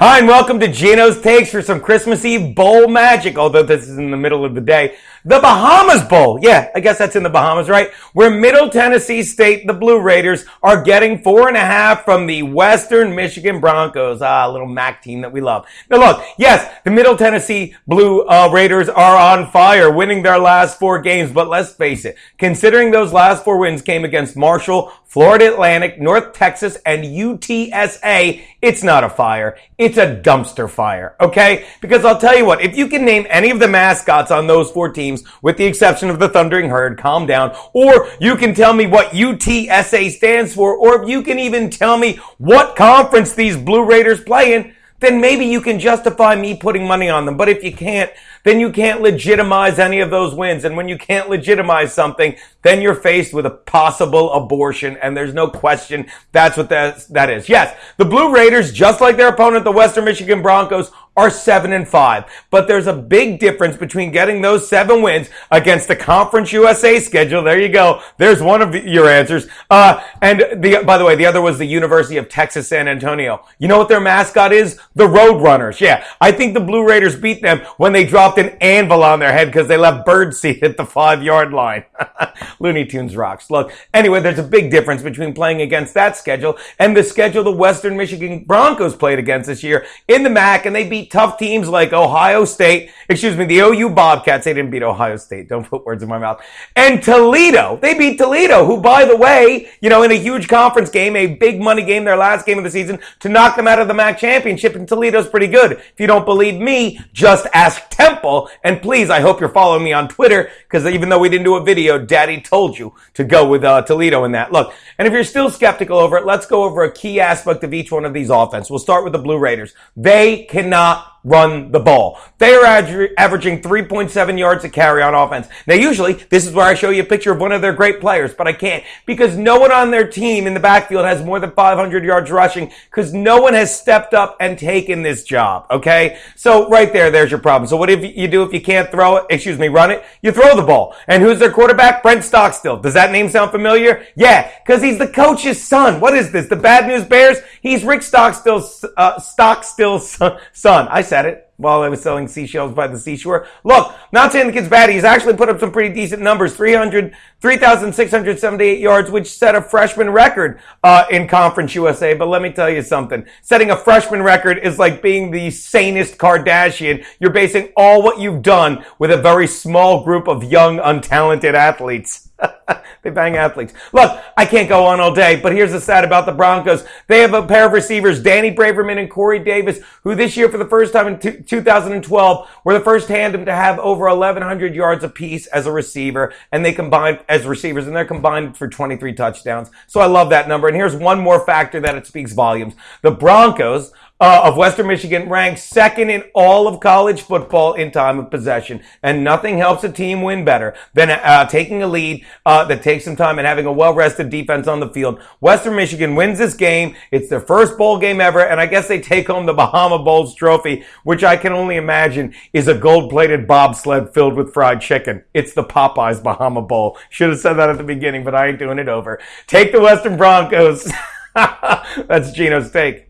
Hi, and welcome to Geno's Takes for some Christmas Eve bowl magic, although this is in the middle of the day. The Bahamas Bowl. Yeah, I guess that's in the Bahamas, right? Where Middle Tennessee State, the Blue Raiders, are getting 4.5 from the Western Michigan Broncos. A little MAC team that we love. Now look, yes, the Middle Tennessee Blue Raiders are on fire, winning their last 4 games, but let's face it, considering those last 4 wins came against Marshall, Florida Atlantic, North Texas, and UTSA, it's not a fire. It's a dumpster fire, okay? Because I'll tell you what, if you can name any of the mascots on those 4 teams, with the exception of the Thundering Herd, calm down, or you can tell me what UTSA stands for, or if you can even tell me what conference these Blue Raiders play in, then maybe you can justify me putting money on them. But if you can't, then you can't legitimize any of those wins. And when you can't legitimize something, then you're faced with a possible abortion. And there's no question that's what that is. Yes, the Blue Raiders, just like their opponent, the Western Michigan Broncos, are 7-5. But there's a big difference between getting those 7 wins against the Conference USA schedule. There you go. There's one of your answers. By the way, the other was the University of Texas San Antonio. You know what their mascot is? The Roadrunners. Yeah, I think the Blue Raiders beat them when they dropped an anvil on their head because they left birdseed at the 5-yard line. Looney Tunes rocks. Look, anyway, there's a big difference between playing against that schedule and the schedule the Western Michigan Broncos played against this year in the MAC, and they beat tough teams like the OU Bobcats. They didn't beat Ohio State. Don't put words in my mouth. And Toledo. They beat Toledo, who, by the way, in a huge conference game, a big money game, their last game of the season, to knock them out of the MAC championship. And Toledo's pretty good. If you don't believe me, just ask Temple. And please, I hope you're following me on Twitter, because even though we didn't do a video, Daddy told you to go with Toledo in that. Look, and if you're still skeptical over it, let's go over a key aspect of each one of these offenses. We'll start with the Blue Raiders. They cannot run the ball. They are averaging 3.7 yards a carry on offense. Now, usually, this is where I show you a picture of one of their great players, but I can't because no one on their team in the backfield has more than 500 yards rushing because no one has stepped up and taken this job, okay? So, right there's your problem. So, what do you do if you can't run it? You throw the ball. And who's their quarterback? Brent Stockstill. Does that name sound familiar? Yeah, because he's the coach's son. What is this? The Bad News Bears? He's Rick Stockstill's son. I said it while I was selling seashells by the seashore. Look, not saying the kid's bad. He's actually put up some pretty decent numbers. 3,678 yards, which set a freshman record in Conference USA. But let me tell you something. Setting a freshman record is like being the sanest Kardashian. You're basing all what you've done with a very small group of young, untalented athletes. They bang athletes. Look, I can't go on all day, but here's the stat about the Broncos. They have a pair of receivers, Danny Braverman and Corey Davis, who this year for the first time in 2012 were the first tandem to have over 1,100 yards apiece as a receiver, and they combined as receivers, and they're combined for 23 touchdowns. So I love that number. And here's one more factor that it speaks volumes. The Broncos of Western Michigan ranked 2nd in all of college football in time of possession. And nothing helps a team win better than taking a lead that takes some time and having a well-rested defense on the field. Western Michigan wins this game. It's their first bowl game ever, and I guess they take home the Bahama Bowls trophy, which I can only imagine is a gold-plated bobsled filled with fried chicken. It's the Popeyes Bahama Bowl. Should have said that at the beginning, but I ain't doing it over. Take the Western Broncos. That's Geno's Take.